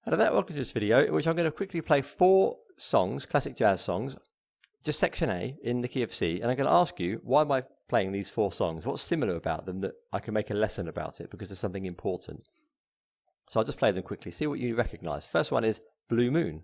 Hello there, welcome to this video in which I'm going to quickly play 4 songs, classic jazz songs, just section A in the key of C, and I'm going to ask you, why am I playing these 4 songs? What's similar about them that I can make a lesson about it because there's something important? So I'll just play them quickly, see what you recognise. First one is Blue Moon.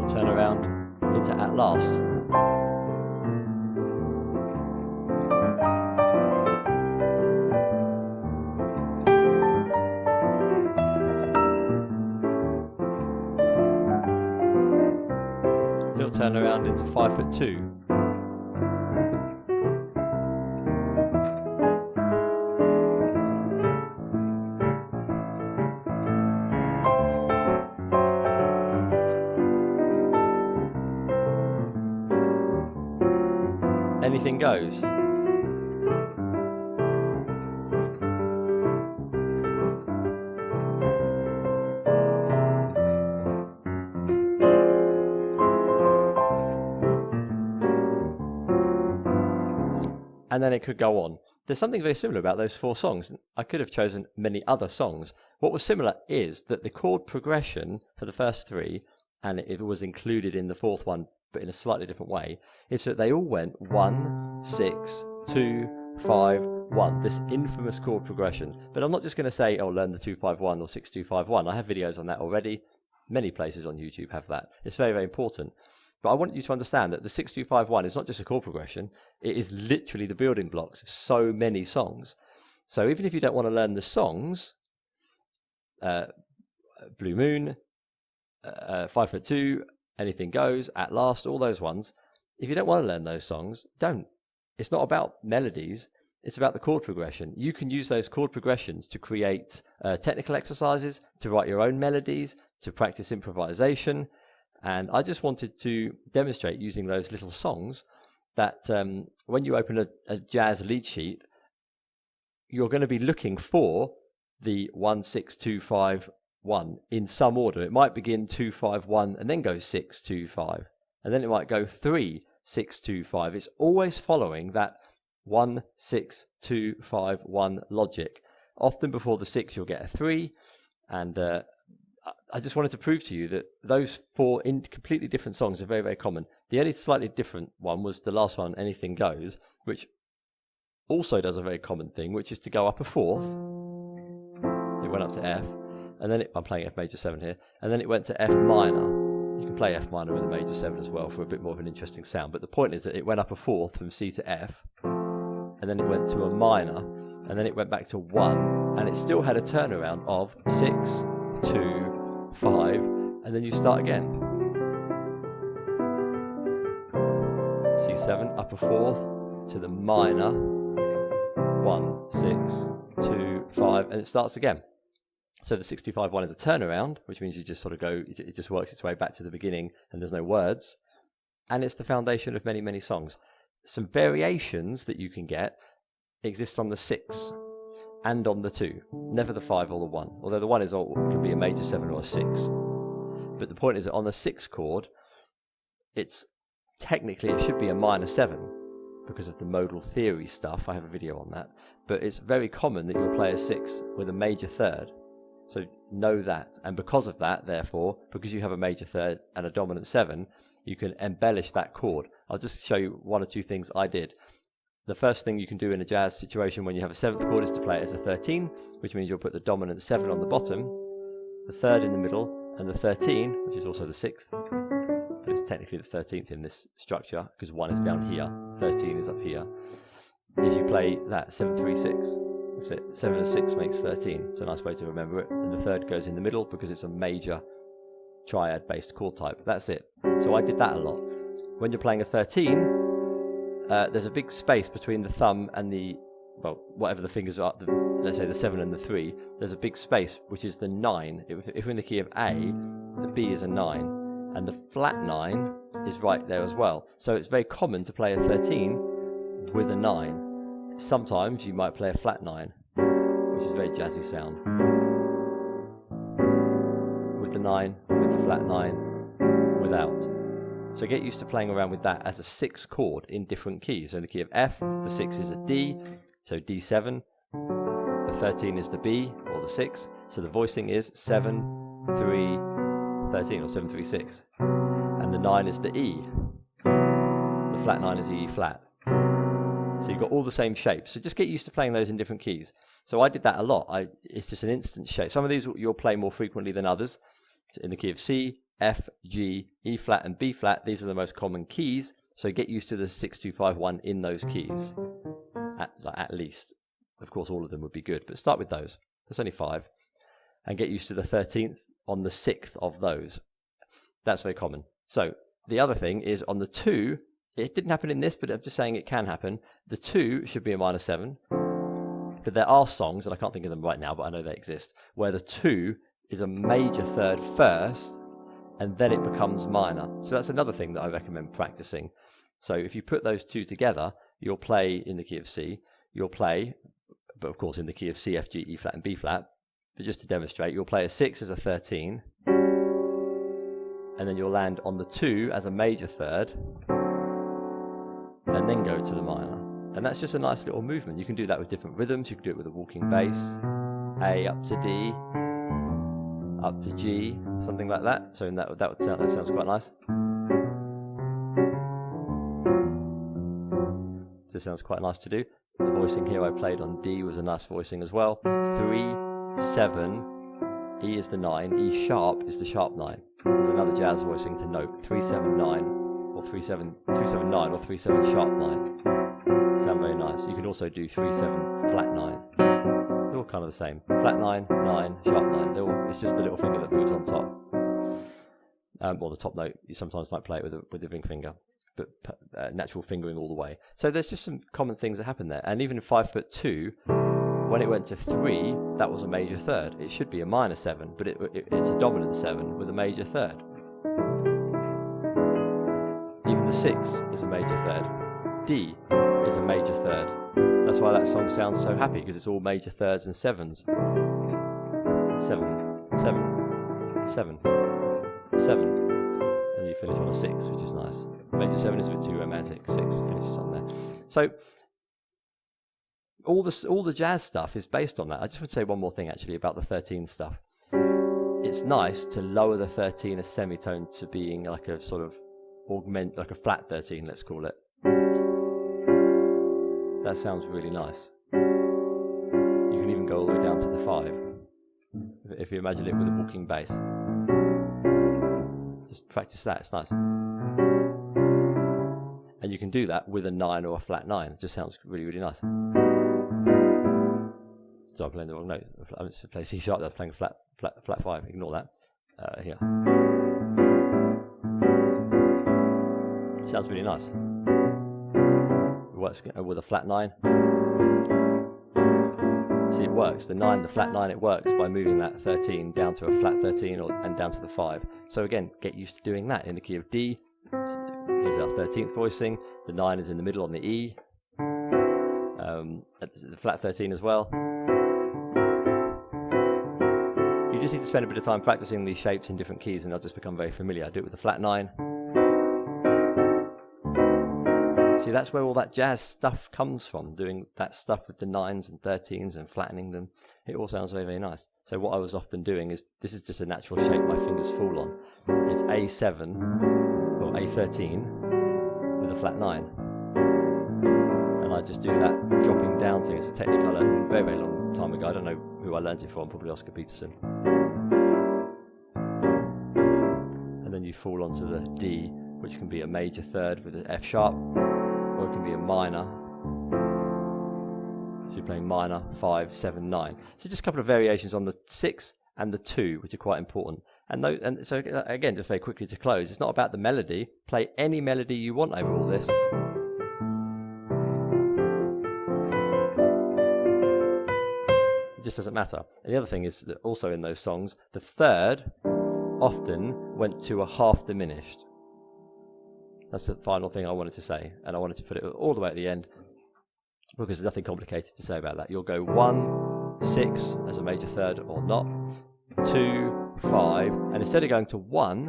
Turn around into At Last. Little turn around into 5'2". Anything Goes. And then it could go on. There's something very similar about those 4 songs. I could have chosen many other songs. What was similar is that the chord progression for the first 3, and it was included in the 4th one, but in a slightly different way, is that they all went 1, 6, 2, 5, 1. This infamous chord progression. But I'm not just going to say, oh, learn the 2-5-1 or 6-2-5-1. I have videos on that already. Many places on YouTube have that. It's very, very important. But I want you to understand that the 6-2-5-1 is not just a chord progression. It is literally the building blocks of so many songs. So even if you don't want to learn the songs, Blue Moon, 5'2", Anything Goes, At Last, all those ones, if you don't want to learn those songs, don't. It's not about melodies, it's about the chord progression. You can use those chord progressions to create technical exercises, to write your own melodies, to practice improvisation. And I just wanted to demonstrate using those little songs that when you open a jazz lead sheet, you're going to be looking for the 1-6-2-5-1 in some order. It might begin 2-5-1 and then go 6-2-5, and then it might go 3-6-2-5. It's always following that 1-6-2-5-1 logic. Often before the 6 you'll get a 3, and I just wanted to prove to you that those 4 completely different songs are very, very common. The only slightly different one was the last one, Anything Goes, which also does a very common thing, which is to go up a 4th. It went up to F. And then I'm playing F major 7 here, and then it went to F minor. You can play F minor with a major 7 as well for a bit more of an interesting sound, but the point is that it went up a 4th from C to F, and then it went to a minor, and then it went back to 1, and it still had a turnaround of 6, 2, 5, and then you start again. C7, up a 4th to the minor, 1, 6, 2, 5, and it starts again. So the 6-2-5-1 is a turnaround, which means you just sort of go, it just works its way back to the beginning and there's no words. And it's the foundation of many, many songs. Some variations that you can get exist on the 6 and on the 2, never the 5 or the 1. Although the 1 can be a major 7 or a 6. But the point is that on the 6 chord, it should be a minor 7 because of the modal theory stuff. I have a video on that. But it's very common that you'll play a 6 with a major 3rd. So know that, and because of that, therefore, because you have a major 3rd and a dominant 7, you can embellish that chord. I'll just show you 1 or 2 things I did. The first thing you can do in a jazz situation when you have a 7th chord is to play it as a 13, which means you'll put the dominant 7 on the bottom, the 3rd in the middle, and the 13, which is also the 6th, but it's technically the 13th in this structure, because 1 is down here, 13 is up here, is you play that 7-3-6. That's it. 7 and 6 makes 13. It's a nice way to remember it. And the 3rd goes in the middle because it's a major triad-based chord type. That's it. So I did that a lot. When you're playing a 13, there's a big space between the thumb and the, well, whatever the fingers are, let's say the 7 and the 3. There's a big space, which is the 9. If we're in the key of A, the B is a 9. And the flat 9 is right there as well. So it's very common to play a 13 with a 9. Sometimes you might play a flat 9, which is a very jazzy sound. with the 9, with the flat 9, without. So get used to playing around with that as a 6 chord in different keys. So in the key of F, the 6 is a D, so D7. The 13 is the B, or the 6. So the voicing is 7, 3, 13, or 7, 3, 6. And the 9 is the E. The flat 9 is E flat. So you've got all the same shapes. So just get used to playing those in different keys. So I did that a lot. It's just an instant shape. Some of these you'll play more frequently than others. In the key of C, F, G, E flat, and B flat, these are the most common keys. So get used to the 6, 2, 5, 1 in those keys, at least. Of course, all of them would be good, but start with those. There's only 5. And get used to the 13th on the 6th of those. That's very common. So the other thing is on the 2, it didn't happen in this, but I'm just saying it can happen. The 2 should be a minor 7. But there are songs, and I can't think of them right now, but I know they exist, where the 2 is a major third first, and then it becomes minor. So that's another thing that I recommend practicing. So if you put those 2 together, you'll play in the key of C, you'll play, but of course in the key of C, F, G, E flat, and B flat. But just to demonstrate, you'll play a 6 as a 13, and then you'll land on the 2 as a major third, and then go to the minor. And that's just a nice little movement. You can do that with different rhythms. You can do it with a walking bass, A up to D, up to G, something like that. So that sounds quite nice. So it sounds quite nice to do. The voicing here I played on D was a nice voicing as well. 3, 7, E is the 9, E sharp is the sharp 9. There's another jazz voicing to note. 3, 7, 9, or 3, 7, 3, 7, 9, or 3, 7, sharp 9. Sound very nice. You can also do 3, 7, flat 9. They're all kind of the same. Flat 9, 9, sharp 9. It's just the little finger that moves on top. Or the top note. You sometimes might play it with the ring finger, but natural fingering all the way. So there's just some common things that happen there. And even in 5'2", when it went to 3, that was a major third. It should be a minor 7, but it's a dominant 7 with a major third. Even the 6 is a major third. D is a major third. That's why that song sounds so happy, because it's all major thirds and 7s. 7, 7, 7, 7. And you finish on a 6, which is nice. Major 7 is a bit too romantic. 6 finishes on there. So all the jazz stuff is based on that. I just want to say one more thing actually about the 13 stuff. It's nice to lower the 13 a semitone to being like a sort of like a flat 13, let's call it. That sounds really nice. You can even go all the way down to the 5 if you imagine it with a walking bass. Just practice that, it's nice. And you can do that with a 9 or a flat 9. It just sounds really, really nice. So I'm playing the wrong note. I'm just playing C sharp, that's playing a flat 5. Ignore that. Here. Sounds really nice. It works with a flat 9. See, it works. The 9, the flat 9, it works by moving that 13 down to a flat 13 and down to the 5. So again, get used to doing that in the key of D. Here's our 13th voicing. The 9 is in the middle on the E. The flat 13 as well. You just need to spend a bit of time practicing these shapes in different keys and they'll just become very familiar. I do it with the flat 9. See, that's where all that jazz stuff comes from, doing that stuff with the 9s and 13s and flattening them. It all sounds very, very nice. So what I was often doing is, this is just a natural shape my fingers fall on. It's A7 or A13 with a flat 9. And I just do that dropping down thing. It's a technique I learned a very, very long time ago. I don't know who I learned it from, probably Oscar Peterson. And then you fall onto the D, which can be a major third with an F sharp, or it can be a minor. So you're playing minor, 5, 7, 9. So just a couple of variations on the 6 and the 2, which are quite important. And so again, just very quickly to close, it's not about the melody. Play any melody you want over all this. It just doesn't matter. And the other thing is that also in those songs, the third often went to a half diminished. That's the final thing I wanted to say, and I wanted to put it all the way at the end because there's nothing complicated to say about that. You'll go 1, 6 as a major third or not, 2, 5, and instead of going to 1,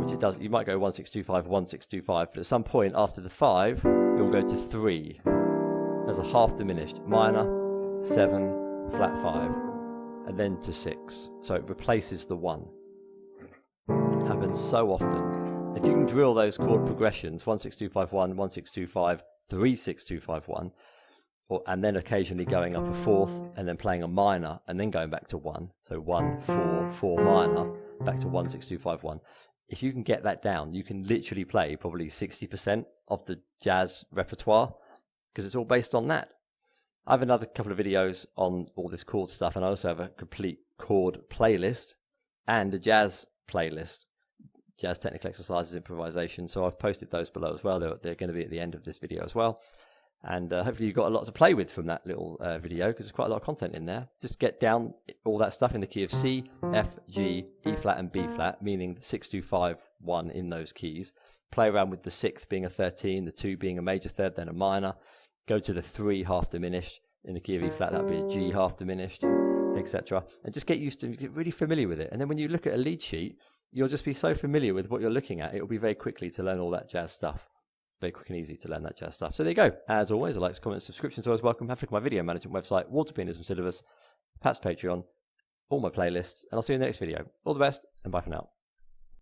which it does, you might go 1 6 2 5 1 6 2 5, but at some point after the 5 you'll go to 3 as a half diminished minor 7 flat 5, and then to 6, so it replaces the 1. It happens so often. If you can drill those chord progressions 1 6 2 5 1 1 6 2 5 3 6 2 5 1, and then occasionally going up a 4th and then playing a minor and then going back to 1, so 1 4 4 minor back to 1 6 2 5 1. If you can get that down, you can literally play probably 60% of the jazz repertoire, because it's all based on that. I have another couple of videos on all this chord stuff, and I also have a complete chord playlist and a jazz playlist, jazz technical exercises, improvisation. So I've posted those below as well. They're going to be at the end of this video as well. And hopefully you've got a lot to play with from that little video, because there's quite a lot of content in there. Just get down all that stuff in the key of C, F, G, E flat and B flat, meaning the 6 2 5 1 in those keys. Play around with the 6th being a 13, the 2 being a major third, then a minor. Go to the 3 half diminished in the key of E flat, that would be a G half diminished, etc. And just get used to, get really familiar with it. And then when you look at a lead sheet, you'll just be so familiar with what you're looking at. It will be very quickly to learn all that jazz stuff. Very quick and easy to learn that jazz stuff. So there you go. As always, a likes, comments, subscriptions are always welcome. Have a look at my video management website, water pianism syllabus, perhaps Patreon, all my playlists, and I'll see you in the next video. All the best, and bye for now.